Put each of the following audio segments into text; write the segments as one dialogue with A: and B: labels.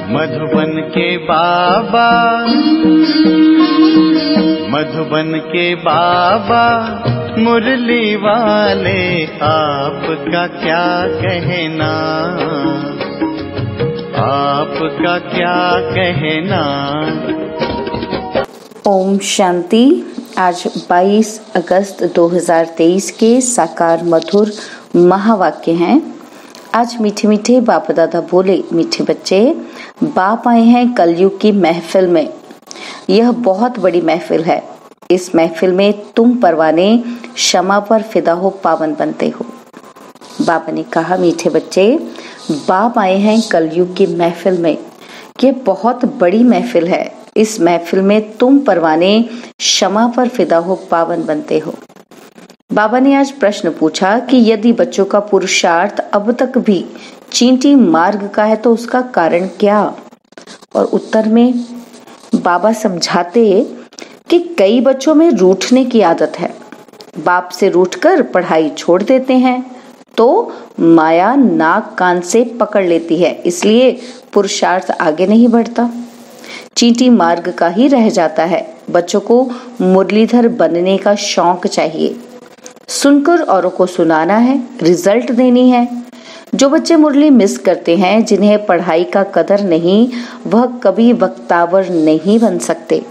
A: मधुबन के बाबा, मधुबन के बाबा मुरली वाले, आपका क्या कहना, आपका क्या कहना।
B: ओम शांति। आज 22 अगस्त 2023 के साकार मधुर महावाक्य हैं। आज मीठे मीठे बाप दादा बोले, मीठे बच्चे, बाप आए हैं कलयुग की महफिल में। यह बहुत बड़ी महफिल है। इस महफिल में तुम परवाने क्षमा पर फिदा हो पावन बनते हो। बाबा ने कहा, मीठे बच्चे, बाप आए हैं कलयुग की महफिल में। ये बहुत बड़ी महफिल है। इस महफिल में तुम परवाने क्षमा पर फिदा हो पावन बनते हो। बाबा ने आज प्रश्न पूछा कि यदि बच्चों का पुरुषार्थ अब तक भी चींटी मार्ग का है तो उसका कारण क्या। और उत्तर में बाबा समझाते कि कई बच्चों में रूठने की आदत है। बाप से रूठकर पढ़ाई छोड़ देते हैं तो माया नाक कान से पकड़ लेती है, इसलिए पुरुषार्थ आगे नहीं बढ़ता, चींटी मार्ग का ही रह जाता है। बच्चों को मुरलीधर बनने का शौक चाहिए, सुनकर औरों को सुनाना है, रिजल्ट देनी है। जो बच्चे मुरली मिस करते हैं, जिन्हें पढ़ाई का कदर नहीं, वह कभी वक्तावर नहीं बन सकते।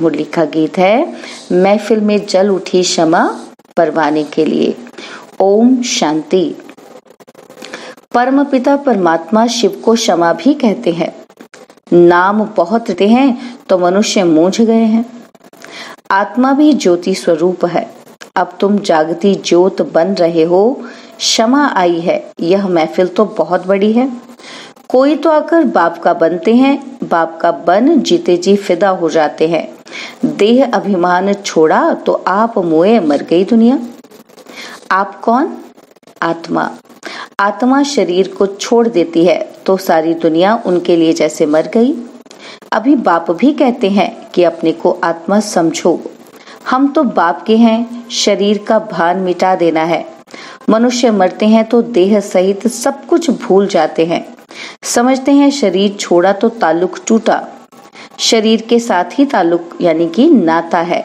B: मुरली का गीत है, महफिल में जल उठी क्षमा परवाने के लिए। ओम शांति। परमपिता परमात्मा शिव को क्षमा भी कहते हैं। नाम बहुत लेते हैं तो मनुष्य मूंझ गए हैं। आत्मा भी ज्योति स्वरूप है। अब तुम जागती ज्योत बन रहे हो। क्षमा आई है। यह महफिल तो बहुत बड़ी है। कोई तो आकर बाप का बनते हैं, बाप का बन जीते जी फिदा हो जाते हैं। देह अभिमान छोड़ा तो आप मोए मर गई दुनिया। आप कौन? आत्मा। आत्मा शरीर को छोड़ देती है तो सारी दुनिया उनके लिए जैसे मर गई। अभी बाप भी कहते हैं कि अपने को आत्मा समझो। हम तो बाप के हैं, शरीर का भान मिटा देना है। मनुष्य मरते हैं तो देह सहित सब कुछ भूल जाते हैं। समझते हैं शरीर छोड़ा तो ताल्लुक टूटा। शरीर के साथ ही ताल्लुक यानी कि नाता है।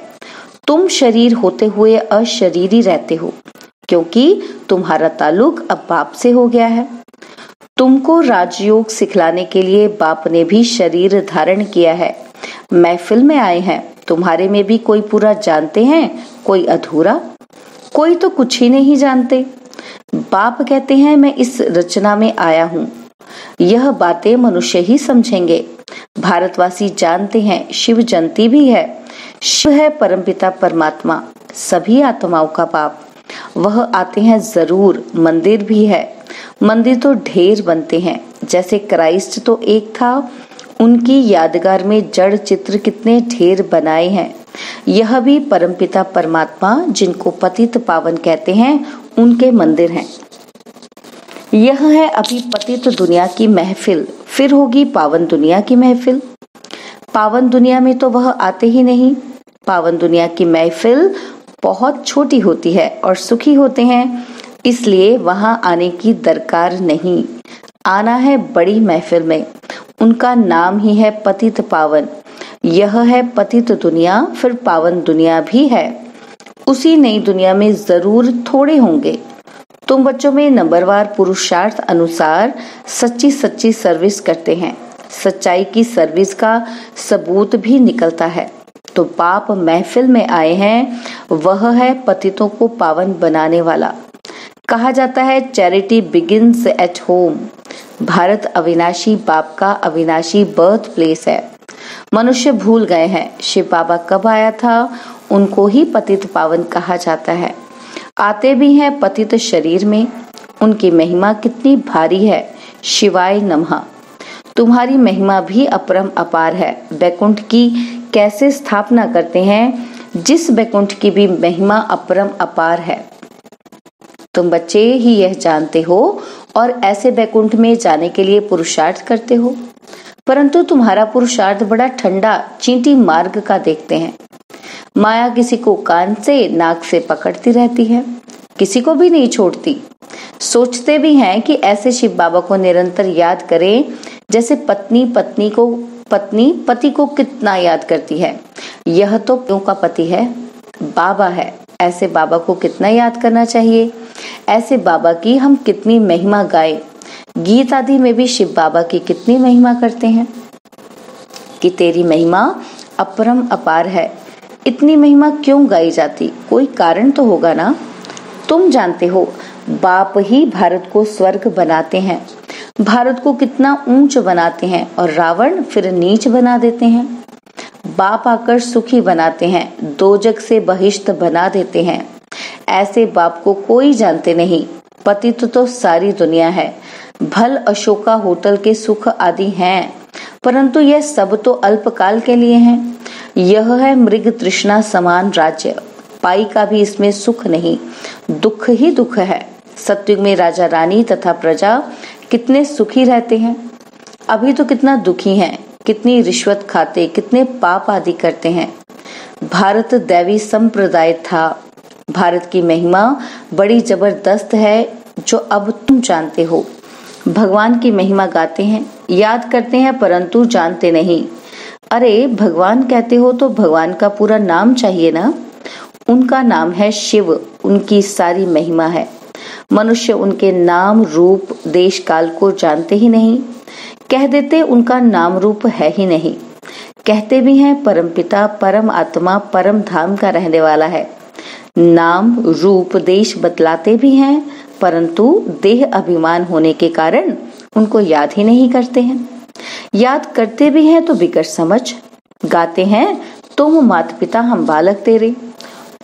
B: तुम शरीर होते हुए अशरीरी रहते हो, क्योंकि तुम्हारा ताल्लुक अब बाप से हो गया है। तुमको राजयोग सिखलाने के लिए बाप ने भी शरीर धारण किया है। महफिल में आए हैं। तुम्हारे में भी कोई पूरा जानते हैं, कोई अधूरा, कोई तो कुछ ही नहीं जानते। बाप कहते हैं, मैं इस रचना में आया हूँ। यह बातें मनुष्य ही समझेंगे। भारतवासी जानते हैं शिव जयंती भी है। शिव है परमपिता परमात्मा, सभी आत्माओं का बाप। वह आते हैं जरूर। मंदिर भी है। मंदिर तो ढेर बनते हैं। जैसे क्राइस्ट तो एक था, उनकी यादगार में जड़ चित्र कितने ढेर बनाए हैं। यह भी परमपिता परमात्मा, जिनको पतित पावन कहते हैं, उनके मंदिर हैं। यह है अभी पतित दुनिया की महफिल, फिर होगी पावन दुनिया की महफिल। पावन दुनिया में तो वह आते ही नहीं। पावन दुनिया की महफिल बहुत छोटी होती है और सुखी होते हैं, इसलिए वहां आने की दरकार नहीं। आना है बड़ी महफिल में। उनका नाम ही है पतित पावन। यह है पतित दुनिया, फिर पावन दुनिया भी है। उसी नई दुनिया में जरूर थोड़े होंगे। तुम बच्चों में नंबरवार पुरुषार्थ अनुसार सच्ची सच्ची सर्विस करते हैं। सच्चाई की सर्विस का सबूत भी निकलता है। तो बाप महफिल में आए हैं, वह है पतितों को पावन बनाने वाला। कहा जाता है charity begins at home. Bharat अविनाशी बाप का अविनाशी बर्थ प्लेस है। मनुष्य भूल गए हैं शिव बाबा कब आया था। उनको ही पतित पावन कहा जाता है। आते भी हैं पतित शरीर में। उनकी महिमा कितनी भारी है। शिवाय नमः। तुम्हारी महिमा भी अपरम अपार है। बैकुंठ की कैसे स्थापना करते हैं, जिस बैकुंठ की भी महिमा अपरम अपार है। तुम बच्चे ही यह जानते हो और ऐसे बैकुंठ में जाने के लिए पुरुषार्थ करते हो, परंतु तुम्हारा पुरुषार्थ बड़ा ठंडा चींटी मार्ग का देखते हैं। माया किसी को कान से नाक से पकड़ती रहती है, किसी को भी नहीं छोड़ती। सोचते भी हैं कि ऐसे शिव बाबा को निरंतर याद करें जैसे पत्नी पति को कितना याद करती है। यह तो क्यों का पति है, बाबा है, ऐसे बाबा को कितना याद करना चाहिए। ऐसे बाबा की हम कितनी महिमा गाए। गीत आदि में भी शिव बाबा की कितनी महिमा करते हैं कि तेरी महिमा अपरम अपार है। इतनी महिमा क्यों गाई जाती, कोई कारण तो होगा ना। तुम जानते हो बाप ही भारत को स्वर्ग बनाते हैं, भारत को कितना ऊंच बनाते हैं और रावण फिर नीच बना देते हैं। बाप आकर सुखी बनाते हैं, दोजक से बहिष्ठ बना देते हैं। ऐसे बाप को कोई जानते नहीं। पतित तो सारी दुनिया है, भल अशोका होटल के सुख आदि हैं, परंतु यह सब तो अल्पकाल के लिए हैं। यह है मृग तृष्णा समान राज्य, पाई का भी इसमें सुख नहीं, दुख ही दुख है। सत्युग में राजा रानी तथा प्रजा कितने सुखी रहते हैं, अभी तो कितना दुखी हैं, कितनी रिश्वत खाते, कितने पाप आदि करते हैं। भारत दैवी संप्रदाय था। भारत की महिमा बड़ी जबरदस्त है जो अब तुम जानते हो। भगवान की महिमा गाते हैं, याद करते हैं, परंतु जानते नहीं। अरे भगवान कहते हो तो भगवान का पूरा नाम चाहिए ना। उनका नाम है शिव, उनकी सारी महिमा है। मनुष्य उनके नाम रूप देश काल को जानते ही नहीं, कह देते उनका नाम रूप है ही नहीं। कहते भी हैं परमपिता परम आत्मा परम धाम का रहने वाला है। नाम रूप देश बतलाते भी हैं, परंतु देह अभिमान होने के कारण उनको याद ही नहीं करते हैं। याद करते भी हैं तो बिगड़ समझ। गाते हैं तुम माता पिता हम बालक तेरे।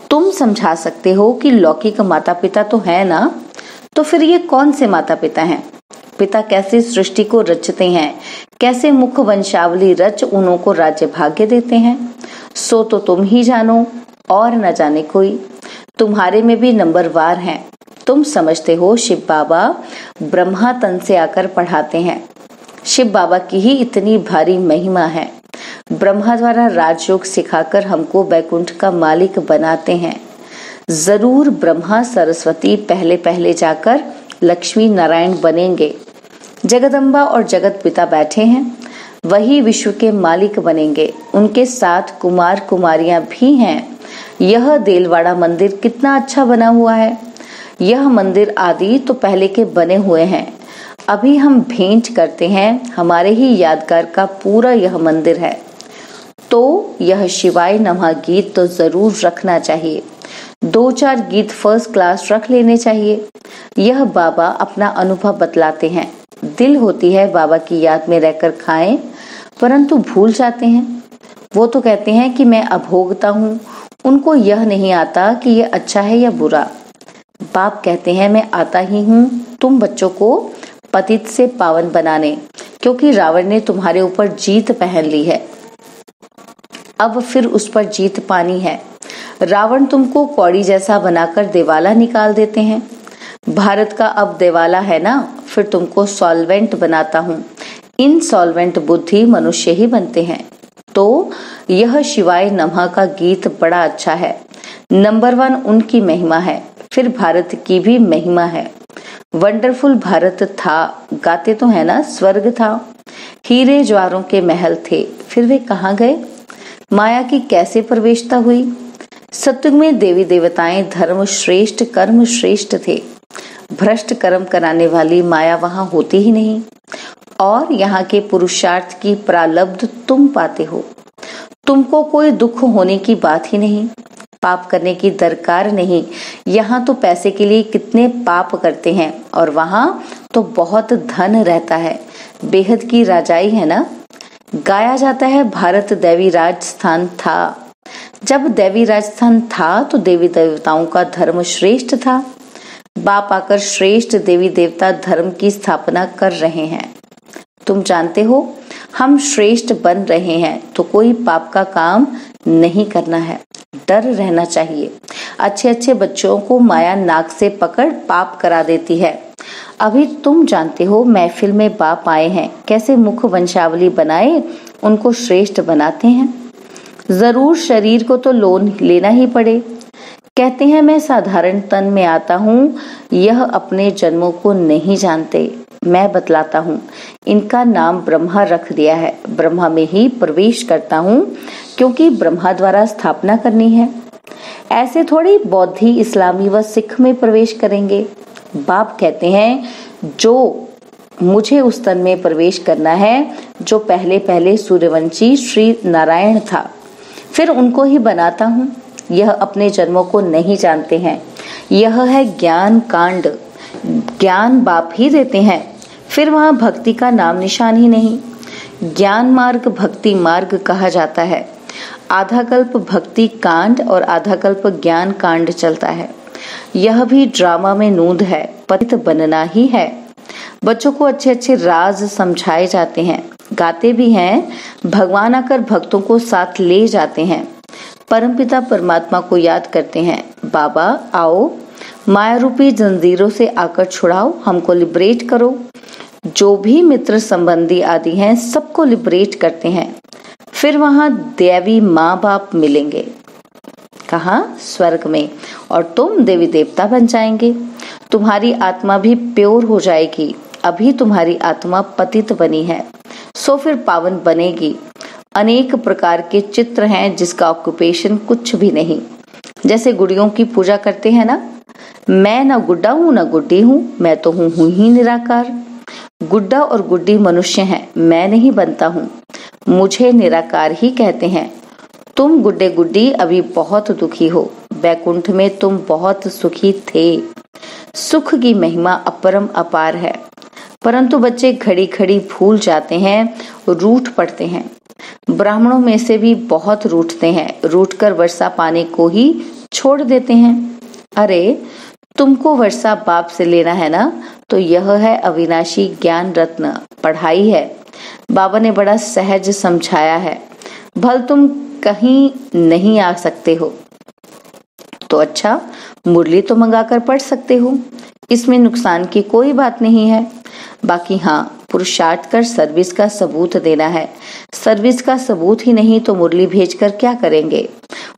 B: तुम समझा सकते हो कि लौकिक माता पिता तो है ना, तो फिर ये कौन से माता पिता हैं। पिता कैसे सृष्टि को रचते हैं, कैसे मुख वंशावली रच उन्हों को राज्य भाग्य देते हैं, सो तो तुम ही जानो और न जाने कोई। तुम्हारे में भी नंबरवार हैं। तुम समझते हो शिव बाबा ब्रह्मा तन से आकर पढ़ाते हैं। शिव बाबा की ही इतनी भारी महिमा है। ब्रह्मा द्वारा राजयोग सिखाकर हमको वैकुंठ का मालिक बनाते हैं। जरूर ब्रह्मा सरस्वती पहले पहले जाकर लक्ष्मी नारायण बनेंगे। जगदम्बा और जगत पिता बैठे हैं, वही विश्व के मालिक बनेंगे। उनके साथ कुमार कुमारियां भी हैं। यह देलवाड़ा मंदिर कितना अच्छा बना हुआ है। यह मंदिर आदि तो पहले के बने हुए हैं, अभी हम भेंट करते हैं। हमारे ही यादगार का पूरा यह मंदिर है। तो यह शिवाय नमः गीत तो जरूर रखना चाहिए। 2-4 गीत फर्स्ट क्लास रख लेने चाहिए। यह बाबा अपना अनुभव बतलाते हैं। दिल होती है बाबा की याद में रहकर खाएं, परंतु भूल जाते हैं। वो तो कहते हैं कि मैं अभोगता हूँ, उनको यह नहीं आता कि यह अच्छा है या बुरा। बाप कहते हैं मैं आता ही हूँ तुम बच्चों को पतित से पावन बनाने, क्योंकि रावण ने तुम्हारे ऊपर जीत पहन ली है। अब फिर उस पर जीत पानी है। रावण तुमको कौड़ी जैसा बनाकर देवाला निकाल देते हैं। भारत का अब देवाला है ना, फिर तुमको सॉल्वेंट बनाता हूँ। इनसॉल्वेंट बुद्धि मनुष्य ही बनते हैं। तो यह शिवाय नमः का गीत बड़ा अच्छा है। नंबर 1 उनकी महिमा है, फिर भारत की भी महिमा है। वंडरफुल भारत था, गाते तो है ना, स्वर्ग था। हीरे ज्वारों के महल थे, फिर वे कहाँ गए। माया की कैसे प्रवेशता हुई। सत्युग में देवी देवताएं धर्म श्रेष्ठ कर्म श्रेष्ठ थे। भ्रष्ट कर्म कराने वाली माया वहां होती ही नहीं। और यहाँ के पुरुषार्थ की प्रालब्ध तुम पाते हो। तुमको कोई दुख होने की बात ही नहीं, पाप करने की दरकार नहीं। यहाँ तो पैसे के लिए कितने पाप करते हैं, और वहाँ तो बहुत धन रहता है। बेहद की राजाई है ना। गाया जाता है भारत दैवी राजस्थान था। जब दैवी राजस्थान था तो देवी देवताओं का धर्म श्रेष्ठ था। बाप आकर श्रेष्ठ देवी देवता धर्म की स्थापना कर रहे हैं। तुम जानते हो हम श्रेष्ठ बन रहे हैं, तो कोई पाप का काम नहीं करना है, डर रहना चाहिए। अच्छे अच्छे बच्चों को माया नाक से पकड़ पाप करा देती है। अभी तुम जानते हो महफिल में बाप आए हैं, कैसे मुख वंशावली बनाए उनको श्रेष्ठ बनाते हैं। जरूर शरीर को तो लोन लेना ही पड़े। कहते हैं मैं साधारण तन में आता हूँ, यह अपने जन्मों को नहीं जानते। मैं बतलाता हूँ। इनका नाम ब्रह्मा रख दिया है। ब्रह्मा में ही प्रवेश करता हूँ क्योंकि ब्रह्मा द्वारा स्थापना करनी है। ऐसे थोड़ी बौद्धि, इस्लामी व सिख में प्रवेश करेंगे। बाप कहते हैं जो मुझे उस तन में प्रवेश करना है जो पहले पहले सूर्यवंशी श्री नारायण था, फिर उनको ही बनाता हूँ। यह अपने जन्मों को नहीं जानते हैं। यह है ज्ञान कांड। ज्ञान बाप ही देते हैं, फिर वहाँ भक्ति का नाम निशान ही नहीं। ज्ञान मार्ग भक्ति मार्ग कहा जाता है। आधा कल्प भक्ति कांड और आधा कल्प ज्ञान कांड चलता है। यह भी ड्रामा में नूंद है, पतित बनना ही है। बच्चों को अच्छे अच्छे राज समझाए जाते हैं, गाते भी हैं। भगवान आकर भक्तों को साथ ले जाते हैं। परमपिता परमात्मा को याद करते हैं। बाबा आओ, माया रूपी जंजीरों से आकर छुड़ाओ, हमको लिबरेट करो। जो भी मित्र संबंधी आदि हैं सबको लिबरेट करते हैं। फिर वहां देवी माँ बाप मिलेंगे। कहाँ? स्वर्ग में। और तुम देवी देवता बन जाएंगे। तुम्हारी आत्मा भी प्योर हो जाएगी। अभी तुम्हारी आत्मा पतित बनी है, सो फिर पावन बनेगी। अनेक प्रकार के चित्र हैं जिसका ऑक्यूपेशन कुछ भी नहीं। जैसे गुड़ियों की पूजा करते हैं ना, मैं ना गुड्डा हूँ ना गुड्डी हूँ, मैं तो हूँ ही निराकार। गुड्डा और गुड्डी मनुष्य हैं, मैं नहीं बनता हूँ। मुझे निराकार ही कहते हैं। तुम गुड्डे गुड्डी अभी बहुत दुखी हो। बैकुंठ में तुम बहुत सुखी थे। सुख की महिमा अपरम अपार है, परंतु बच्चे घड़ी घड़ी भूल जाते हैं, रूठ पड़ते हैं। ब्राह्मणों में से भी बहुत रूठते हैं, रूठकर वर्षा पाने को ही छोड़ देते हैं। अरे तुमको वर्षा बाप से लेना है ना, तो यह है अविनाशी ज्ञान रत्न, पढ़ाई है। बाबा ने बड़ा सहज समझाया है। भल तुम कहीं नहीं आ सकते हो तो अच्छा, मुरली तो मंगाकर पढ़ सकते हो, इसमें नुकसान की कोई बात नहीं है। बाकी हाँ, पुरुषार्थ कर सर्विस का सबूत देना है। सर्विस का सबूत ही नहीं तो मुरली भेजकर क्या करेंगे?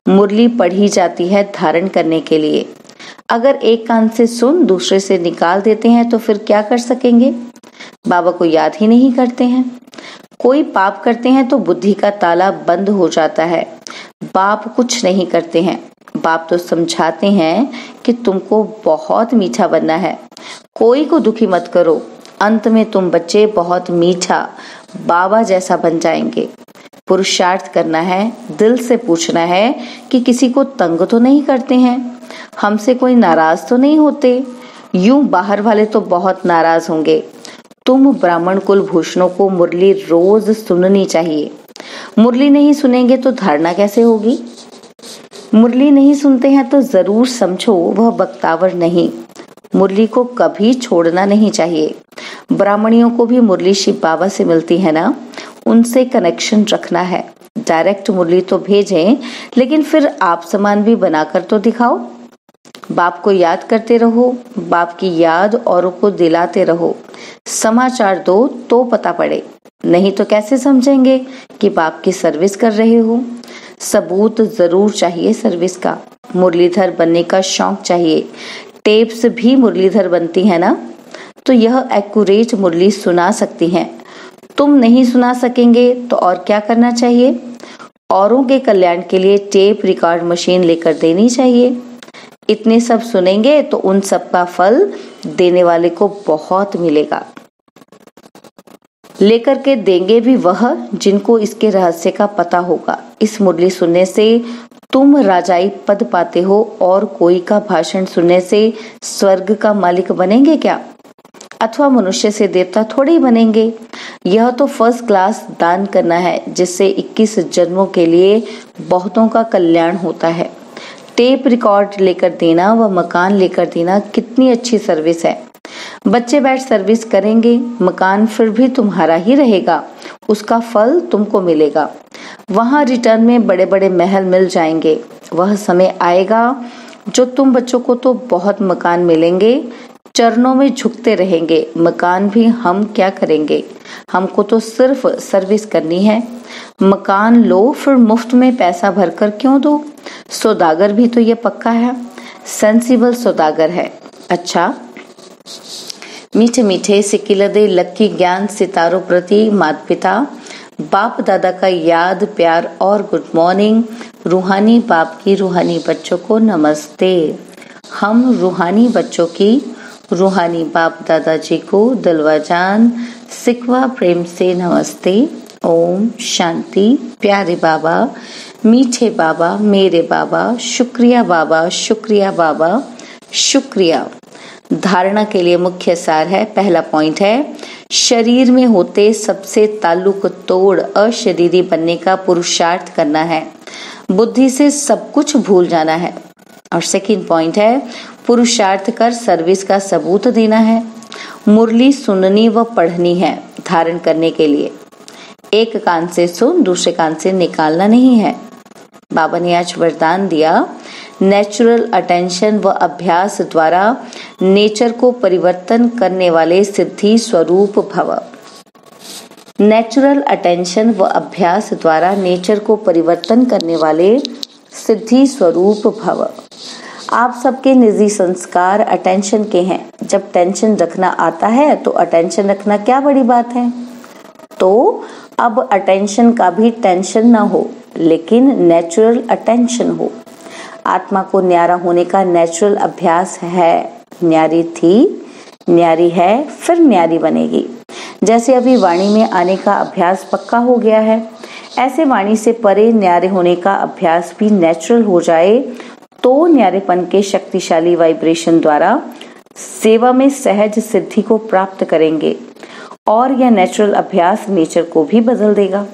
B: मुरली पढ़ी जाती है धारण करने के लिए। अगर एक कान से सुन दूसरे से निकाल देते हैं तो फिर क्या कर सकेंगे? बाबा को याद ही नहीं करते हैं। कोई पाप करते हैं तो बुद्धि का ताला बंद हो जाता है। बाप कुछ नहीं करते हैं। बाप तो समझाते हैं कि तुमको बहुत मीठा बनना है, कोई को दुखी मत करो। अंत में तुम बच्चे बहुत मीठा बाबा जैसा बन जाएंगे। पुरुषार्थ करना है, दिल से पूछना है कि किसी को तंग तो नहीं करते हैं, हमसे कोई नाराज तो नहीं होते। यूं बाहर वाले तो बहुत नाराज होंगे। तुम ब्राह्मण कुल भूषणों को मुरली रोज सुननी चाहिए। मुरली नहीं सुनेंगे तो धारणा कैसे होगी? मुरली नहीं सुनते हैं तो जरूर समझो वह बख्तावर नहीं। मुरली को कभी छोड़ना नहीं चाहिए। ब्राह्मणियों को भी मुरली शिव बाबा से मिलती है ना, उनसे कनेक्शन रखना है। डायरेक्ट मुरली तो भेजें, लेकिन फिर आप समान भी बनाकर तो दिखाओ। बाप को याद करते रहो, बाप की याद औरों को दिलाते रहो। समाचार दो तो पता पड़े, नहीं तो कैसे समझेंगे कि बाप की सर्विस कर रहे हो। सबूत जरूर चाहिए सर्विस का। मुरलीधर बनने का शौक चाहिए। टेप्स भी मुरलीधर बनती है ना, तो यह एक्यूरेट मुरली सुना सकती हैं। तुम नहीं सुना सकेंगे तो और क्या करना चाहिए? औरों के कल्याण के लिए टेप रिकॉर्ड मशीन लेकर देनी चाहिए। इतने सब सुनेंगे तो उन सब का फल देने वाले को बहुत मिलेगा। लेकर के देंगे भी वह जिनको इसके रहस्य का पता होगा। इस मुरली सुनने से तुम राजाई पद पाते हो, और कोई का भाषण सुनने से स्वर्ग का मालिक बनेंगे क्या? अथवा मनुष्य से देवता थोड़े ही बनेंगे। यह तो फर्स्ट क्लास दान करना है, जिससे 21 जन्मों के लिए बहुतों का कल्याण होता है। टेप रिकॉर्ड लेकर देना व मकान लेकर देना कितनी अच्छी सर्विस है। बच्चे बैठ सर्विस करेंगे, मकान फिर भी तुम्हारा ही रहेगा, उसका फल तुमको मिलेगा। वहां रिटर्न में बड़े बड़े महल मिल जाएंगे। वह समय आएगा जो तुम बच्चों को तो बहुत मकान मिलेंगे, चरणों में झुकते रहेंगे। मकान भी हम क्या करेंगे, हमको तो सिर्फ सर्विस करनी है। मकान लो फिर मुफ्त में पैसा भरकर क्यों दो? सौदागर भी तो ये पक्का है, सेंसिबल सौदागर है। अच्छा, मीठे मीठे सिकिलदे लक्की ज्ञान सितारों प्रति माता पिता बाप दादा का याद प्यार और गुड मॉर्निंग। रूहानी बाप की रूहानी बच्चों को नमस्ते। हम रूहानी बच्चों की रूहानी बाप दादाजी को दिलवा जान सिकवा प्रेम से नमस्ते। ओम शांति। प्यारे बाबा, मीठे बाबा, मेरे बाबा, शुक्रिया बाबा, शुक्रिया बाबा, शुक्रिया। धारणा के लिए मुख्य सार है। पहला पॉइंट है, शरीर में होते सबसे ताल्लुक तोड़ अशरीरी बनने का पुरुषार्थ करना है। बुद्धि से सब कुछ भूल जाना है। और सेकंड पॉइंट है, पुरुषार्थ कर सर्विस का सबूत देना है। मुरली सुननी व पढ़नी है धारण करने के लिए। एक कान से सुन, दूसरे कान से निकालना नहीं है। बाबा ने आज वरदान दिया, नेचुरल अटेंशन व अभ्यास द्वारा नेचर को परिवर्तन करने वाले सिद्धि स्वरूप भव। नेचुरल अटेंशन व अभ्यास द्वारा नेचर को परिवर्तन करने वाले सिद्धि स्वरूप भव। आप सबके निजी संस्कार अटेंशन के हैं। जब टेंशन रखना आता है तो अटेंशन रखना क्या बड़ी बात है। तो अब अटेंशन का भी टेंशन ना हो, लेकिन नेचुरल अटेंशन हो। आत्मा को न्यारा होने का नेचुरल अभ्यास है। न्यारी थी, न्यारी है, फिर न्यारी बनेगी। जैसे अभी वाणी में आने का अभ्यास पक्का हो गया है, ऐसे वाणी से परे न्यारे होने का अभ्यास भी नेचुरल हो जाए तो न्यारेपन के शक्तिशाली वाइब्रेशन द्वारा सेवा में सहज सिद्धि को प्राप्त करेंगे और यह नेचुरल अभ्यास नेचर को भी बदल देगा।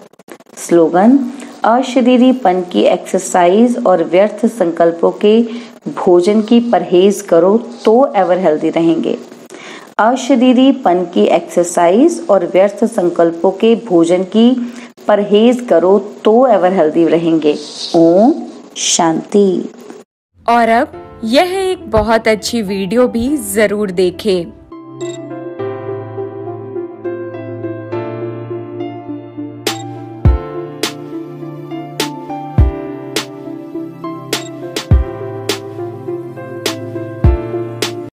B: स्लोगन, अशरीरीपन की एक्सरसाइज और व्यर्थ संकल्पों के भोजन की परहेज करो तो एवर हेल्दी रहेंगे। अशरीरीपन की एक्सरसाइज और व्यर्थ संकल्पों के भोजन की परहेज करो तो एवर हेल्दी रहेंगे। ओम शांति।
C: और अब यह एक बहुत अच्छी वीडियो भी जरूर देखें।